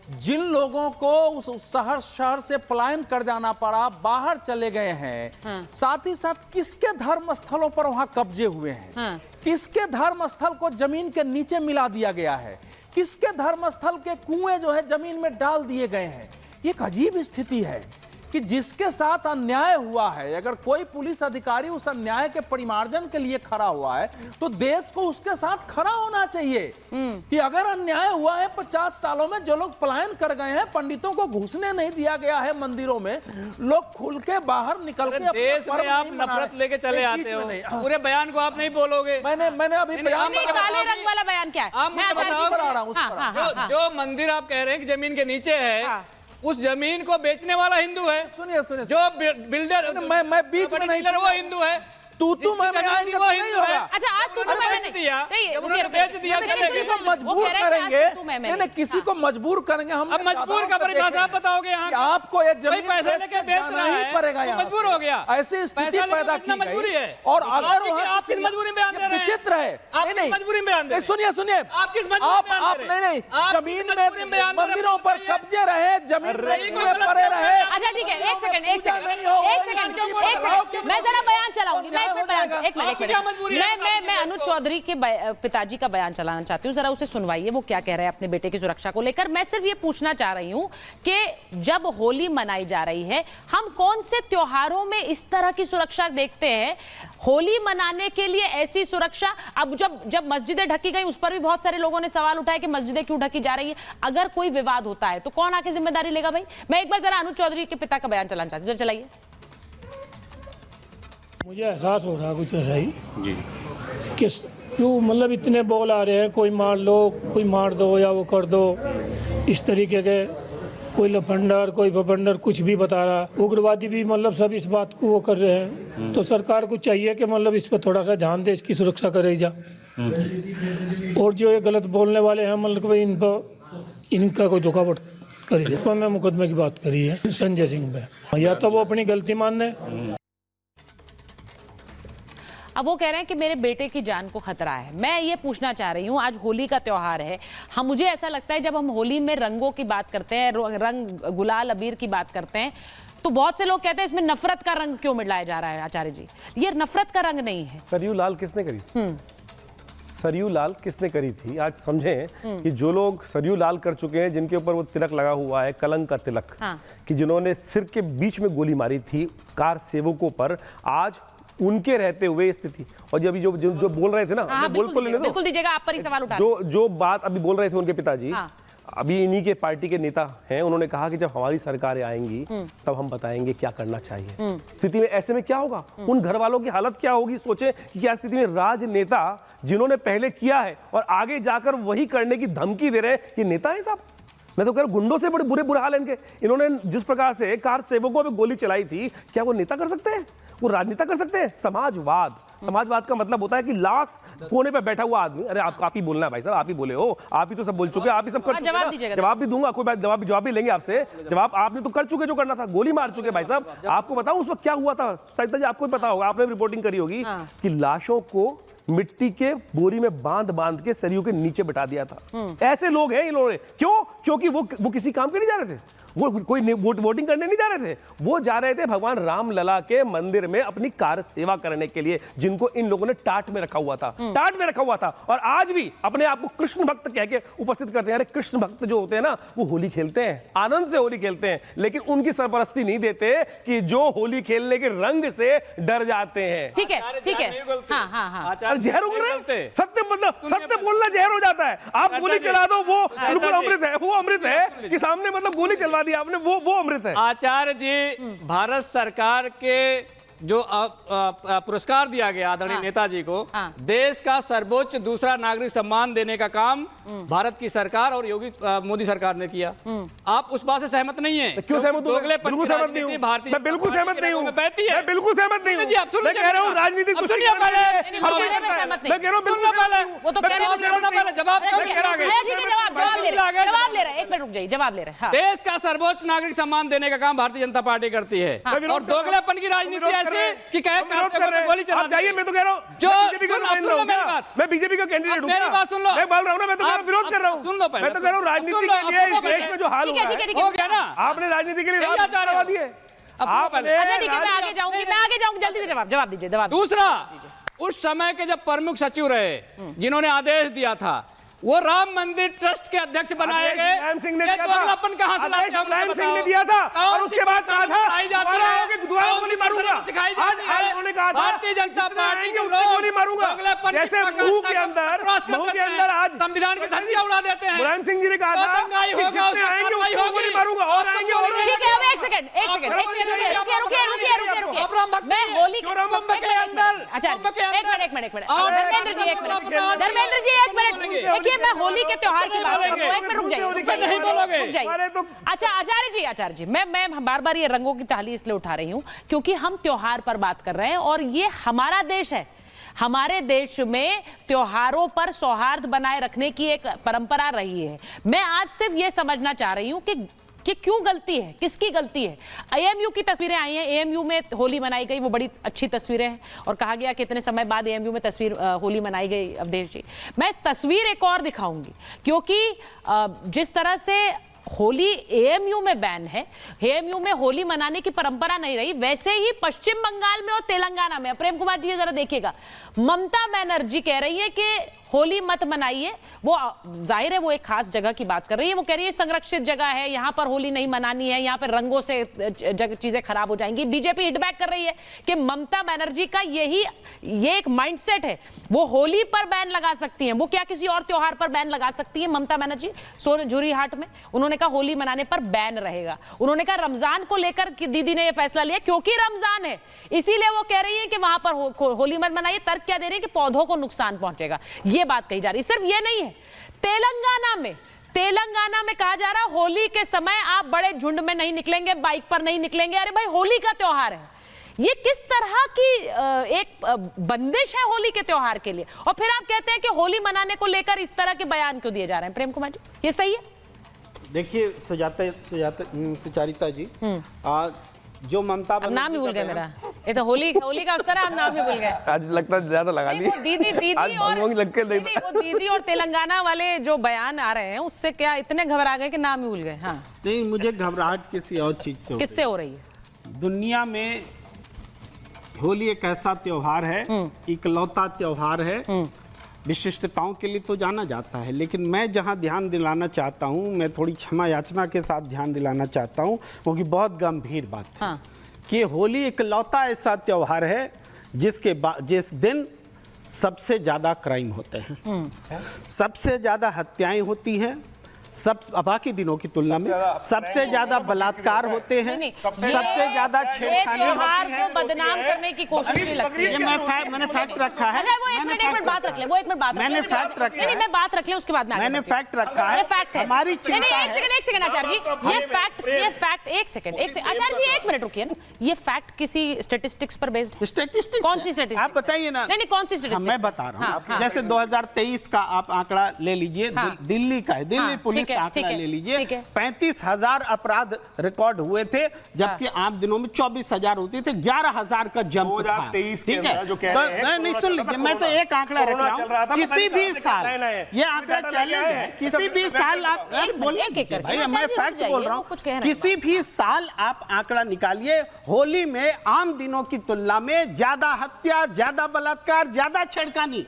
जिन लोगों को उस शहर से पलायन कर जाना पड़ा, बाहर चले गए हैं, साथ ही साथ किसके धर्म स्थलों पर वहां कब्जे हुए हैं, किसके धर्म स्थल को जमीन के नीचे मिला दिया गया है, किसके धर्म स्थल के कुएं जो है जमीन में डाल दिए गए हैं। ये एक अजीब स्थिति है कि जिसके साथ अन्याय हुआ है, अगर कोई पुलिस अधिकारी उस अन्याय के परिमार्जन के लिए खड़ा हुआ है तो देश को उसके साथ खड़ा होना चाहिए कि अगर अन्याय हुआ है 50 सालों में, जो लोग पलायन कर गए हैं, पंडितों को घुसने नहीं दिया गया है मंदिरों में, लोग खुल के बाहर निकल के देश में आप नफरत लेके चले आते हो। पूरे बयान को आप नहीं बोलोगे। मैंने अभी बयान काले रंग वाला बयान क्या है? आप मुझे बताओ, जो मंदिर आप कह रहे हैं कि जमीन के नीचे है, उस जमीन को बेचने वाला हिंदू है। सुनिए जो बिल्डर, मैं बीच में नहीं, वो हिंदू है। तू मैं आएंगे वो हिंदू है। अच्छा, आज तू बेच दिया, जब उन्होंने बेच दिया, मजबूर करेंगे, नहीं किसी को मजबूर करेंगे हम। अब मजबूर का परिभाषा आप बताओगे यहाँ, आपको ये जमीन पैसा लेके बेच रहा है, पड़ेगा, मजबूर हो गया। ऐसी स्थिति पैदा की मजबूरी है। और अगर आप किस मजबूरी में बयान दे रहे हैं? विचित्र है, आप किस मजबूरी में बयान दे रहे हैं? सुनिए, आप किस मजबूरी में बयान दे रहे हैं? नहीं, जमीन में मंदिरों पर कब्जे रहे, जमीन में पड़े रहे। अच्छा ठीक है, एक सेकंड, मैं जरा बयान चलाऊंगी। मैं अनुज चौधरी के पिताजी का बयान चलाना चाहती हूँ, जरा उसे सुनवाइए, वो क्या कह रहे हैं अपने बेटे की सुरक्षा को लेकर। मैं सिर्फ ये पूछना चाह रही हूँ कि जब होली मनाई जा रही है, हम कौन से त्योहारों में इस तरह की सुरक्षा देखते हैं? होली मनाने के लिए ऐसी सुरक्षा, अब जब मस्जिदें ढकी गई, उस पर भी बहुत सारे लोगों ने सवाल उठाया कि मस्जिदें क्यों ढकी जा रही है। अगर कोई विवाद होता है तो कौन आके जिम्मेदारी लेगा भाई? मैं एक बार जरा अनुज चौधरी के पिता का बयान चलाना चाहती हूँ, जरा चलाइए। मुझे एहसास हो रहा कुछ ऐसा ही जी कि क्यों मतलब इतने बॉल आ रहे हैं, कोई मार लो, कोई मार दो या वो कर दो, इस तरीके के कोई लफंडर कोई भपंडर कुछ भी बता रहा, उग्रवादी भी मतलब सब इस बात को वो कर रहे हैं। तो सरकार को चाहिए कि मतलब इस पर थोड़ा सा ध्यान दे, इसकी सुरक्षा करे जा। और जो ये गलत बोलने वाले हैं मतलब इन पर इनका कोई रुकावट करी है। मैं मुकदमे की बात करी है संजय सिंह पे, या तो वो अपनी गलती मान लें। अब वो कह रहे हैं कि मेरे बेटे की जान को खतरा है। मैं ये पूछना चाह रही हूँ, आज होली का त्योहार है, मुझे ऐसा लगता है जब हम होली में रंगों की बात करते हैं, रंग गुलाल अबीर की बात करते हैं, तो बहुत से लोग कहते हैं इसमें नफरत का रंग क्यों मिलाया जा रहा है। आचार्य जी, ये नफरत का रंग नहीं है। सरयू लाल किसने करी? सरयू लाल किसने करी थी? आज समझें कि जो लोग सरयू लाल कर चुके हैं, जिनके ऊपर वो तिलक लगा हुआ है, कलंक का तिलक, कि जिन्होंने सिर के बीच में गोली मारी थी कार सेवकों पर, आज उनके रहते हुए स्थिति। और जब जो बोल रहे थे ना, बिल्कुल दीजिएगा, आप पर ही सवाल उठा जो बात अभी बोल रहे थे उनके पिताजी, अभी इन्हीं के पार्टी के नेता हैं, उन्होंने कहा कि जब हमारी सरकारें आएंगी तब हम बताएंगे क्या करना चाहिए। स्थिति में ऐसे में क्या होगा, उन घर वालों की हालत क्या होगी? सोचे कि क्या स्थिति में राजनेता जिन्होंने पहले किया है और आगे जाकर वही करने की धमकी दे रहे हैं, ये नेता है साहब? मैं तो कह रहा हूं गुंडों से बड़े बुरे हाल है इनके। इन्होंने जिस प्रकार से कार सेवकों पे गोली चलाई थी, क्या वो नेता कर सकते हैं? वो राजनेता कर सकते हैं? समाजवाद का मतलब होता है कि लाश कोने पे बैठा हुआ आदमी, अरे आप ही बोलना है भाई साहब, आप ही बोले हो, आप ही तो सब बोल चुके, आप ही सब कर चुके। जवाब भी दूंगा, कोई बात, जवाब भी लेंगे आपसे। जवाब आपने तो कर चुके जो करना था, गोली मार चुके भाई साहब। आपको बताऊं उस वक्त क्या हुआ था? शायद जी आपको पता होगा, आपने रिपोर्टिंग करी होगी कि लाशों को मिट्टी के बोरी में बांध के सरयू के नीचे बिठा दिया था। ऐसे लोग हैं इन्होंने। क्यों? क्योंकि वो किसी काम के नहीं जा रहे थे, वो कोई वोटिंग करने नहीं जा रहे थे, वो जा रहे थे भगवान राम लला के मंदिर में अपनी कार सेवा करने के लिए, जिनको इन लोगों ने टाट में रखा हुआ था। और आज भी अपने आप को कृष्ण भक्त कह के उपस्थित करते हैं। अरे कृष्ण भक्त जो होते हैं ना, वो होली खेलते हैं, आनंद से होली खेलते हैं, लेकिन उनकी सरपरस्ती नहीं देते कि जो होली खेलने के रंग से डर जाते हैं। ठीक है, हाँ। जहर उग रहे हैं, सत्य बोलना जहर हो जाता है। आप गोली चला दो, वो बिल्कुल अमृत है, वो अमृत है कि सामने मतलब गोली चलवा दी आपने, वो अमृत है। आचार्य जी, भारत सरकार के जो पुरस्कार दिया गया आदरणीय नेताजी को, देश का सर्वोच्च दूसरा नागरिक सम्मान देने का काम भारत की सरकार और योगी मोदी सरकार ने किया। आप उस बात से सहमत नहीं है? क्यों सहमत हूं? बिल्कुल सहमत नहीं हूं। भारतीय मैं बिल्कुल सहमत नहीं हूं। मैं बिल्कुल सहमत नहीं हूं। मैं कह रहा हूं राजनीति कुछ नहीं है। मैं कह रहा हूं बिल्कुल पहले, वो तो कह रहे हैं जवाब जवाब ले रहे हैं। एक मिनट रुक जाइए, जवाब ले रहे हैं। देश का सर्वोच्च नागरिक सम्मान देने का काम भारतीय जनता पार्टी करती है, और दोगलेपन की राजनीति ऐसी कि कहे कार से ऊपर गोली चला आप जाइए, मैं तो कह रहा हूँ जो बीजेपी का सुन नुमाइंदा हूँ मेरी क्या? बात, मैं बीजेपी का कैंडिडेट हूँ मेरी बात सुन लो, मैं बोल रहा हूँ ना, मैं तो कह रहा हूँ विरोध कर रहा हूँ, सुन लो पहले, मैं तो कह रहा हूँ राजनीति सुन लो, के लिए सुन लो इस देश में जो हाल हुआ है, हो गया ना, आपने राजनीति के लिए क्या रात चाह रहे हो? करवा दिए। आपने अच्छा ठीक है, मैं आगे जाऊंगी, मैं आगे जाऊंगी, जल्दी से जवाब दीजिए, जवाब दूसरा, उस समय के जब प्रमुख सचिव रहे जिन्होंने आदेश दिया था, वो राम मंदिर ट्रस्ट के अध्यक्ष बनाए गए। मुलायम सिंह ने ये दिया था, अगलापन कहाँ से लाते हैं? मुलायम सिंह ने दिया था, और उसके बाद कहा था दोबारा गोली मारूंगा। आज उन्होंने कहा था भारतीय जनता पार्टी के गोली मारूंगा, जैसे मुंह के अंदर आज संविधान की धज्जियां उड़ा देते हैं। मुलायम सिंह जी ने कहा था दंगाई कि होगा, जितने आएंगे दंगाई उसको होगी। गोली मारूंगा, और आएंगे और आएंगे। ठीक है, अब एक सेकंड रुकिए। मैं होली के अंदर, अच्छा कुंभ के अंदर। एक मिनट धर्मेंद्र जी एक मिनट देखिए, मैं होली के त्योहार की बात कर रहा हूं, एक मिनट रुक जाइए, नहीं बोलोगे। रुक जाइए। अच्छा आचार्य जी मैं बार ये रंगों की ताली इसलिए उठा रही हूं क्योंकि हम त्योहार पर बात कर रहे हैं और ये हमारा देश है। हमारे देश में त्योहारों पर सौहार्द बनाए रखने की एक परंपरा रही है। मैं आज सिर्फ ये समझना चाह रही हूं कि क्यों गलती है, किसकी गलती है। एएमयू की तस्वीरें आई हैं, एएमयू में होली मनाई गई, वो बड़ी अच्छी तस्वीरें हैं और कहा गया कि इतने समय बाद एएमयू में होली मनाई गई। अवधेश जी, मैं तस्वीर एक और दिखाऊंगी क्योंकि जिस तरह से होली एएमयू में बैन है, एएमयू में होली मनाने की परंपरा नहीं रही, वैसे ही पश्चिम बंगाल में और तेलंगाना में, प्रेम कुमार जी जरा देखिएगा, ममता बनर्जी कह रही है कि होली मत मनाइए। वो जाहिर है वो एक खास जगह की बात कर रही है, वो कह रही है संरक्षित जगह है, यहाँ पर होली नहीं मनानी है, यहाँ पर रंगों से चीजें खराब हो जाएंगी। बीजेपी हिटबैक कर रही है कि ममता बनर्जी का ये एक माइंडसेट है, वो होली पर बैन लगा सकती हैं, वो क्या किसी और त्योहार पर बैन लगा सकती है ममता बनर्जी? सोनझुरी हाट में उन्होंने कहा होली मनाने पर बैन रहेगा। उन्होंने कहा रमजान को लेकर दीदी ने यह फैसला लिया क्योंकि रमजान है, इसीलिए वो कह रही है कि वहां पर होली मत मनाइए। तर्क क्या दे रहे हैं कि पौधों को नुकसान पहुंचेगा, ये बात कही जा रही है। सिर्फ ये नहीं है, तेलंगाना में कहा जा रहा है होली के समय आप बड़े झुंड में नहीं निकलेंगे, बाइक पर नहीं निकलेंगे। अरे भाई होली का त्योहार है, ये किस तरह की एक बंदिश है होली के त्योहार के लिए? और फिर आप कहते हैं कि होली मनाने को लेकर इस तरह के बयान क्यों दिए जा रहे हैं? प्रेम कुमार जी, ये सही है? देखिए सुचारिता जी, जो ममता बनर्जी, नाम ही भूल गए मेरा, ये तो होली का अवसर है, हम नाम ही भूल गए। आज लगता है ज्यादा लगा ली। दीदी और तेलंगाना वाले जो बयान आ रहे हैं उससे क्या इतने घबरा गए कि नाम ही भूल गए? हाँ नहीं, मुझे घबराहट किसी और चीज से किससे हो रही है? दुनिया में होली एक ऐसा त्योहार है, इकलौता त्योहार है, विशिष्टताओं के लिए तो जाना जाता है, लेकिन मैं जहां ध्यान दिलाना चाहता हूं, मैं थोड़ी क्षमा याचना के साथ ध्यान दिलाना चाहता हूं क्योंकि बहुत गंभीर बात है। हाँ। कि होली इकलौता ऐसा त्योहार है जिस दिन सबसे ज्यादा क्राइम होते हैं, सबसे ज्यादा हत्याएं होती हैं, बाकी दिनों की तुलना में सबसे ज्यादा बलात्कार होते हैं, सबसे ज्यादा छेड़खानी होती है। बदनाम करने की कोशिश नहीं लगती है। मैंने फैक्ट रखा है, मैंने फैक्ट रख ले, मैं बात रख ले उसके बाद मैंने फैक्ट रखा है। फैक्ट है, हमारी चिंता है। एक सेकंड आचार्य जी, ये फैक्ट एक सेकंड आचार्य जी एक मिनट रुकिए ना, ये फैक्ट किसी स्टैटिस्टिक्स पर बेस्ड है? स्टैटिस्टिक्स कौन सी स्टैटिस्टिक्स? आप बताइए ना। नहीं कौन सी स्टैटिस्टिक्स? मैं बता रहा हूँ, जैसे 2023 का आप आंकड़ा ले लीजिए, दिल्ली का है, दिल्ली पुलिस का आंकड़ा ले लीजिए, 35,000 अपराध रिकॉर्ड हुए थे, जबकि आम दिनों में 24,000 होते थे, 11,000 का जंप था। 2023 ठीक है, तो नहीं सुन लीजिए, मैं तो एक आंकड़ा रख रहा हूँ, किसी भी साल ये आंकड़ा चैलेंज है, किसी भी साल आप बोलिए भाई, मैं फैक्ट बोल रहा हूँ, किसी भी साल आप आंकड़ा निकालिए, होली में आम दिनों की तुलना में ज्यादा हत्या, ज्यादा बलात्कार, ज्यादा छेड़खानी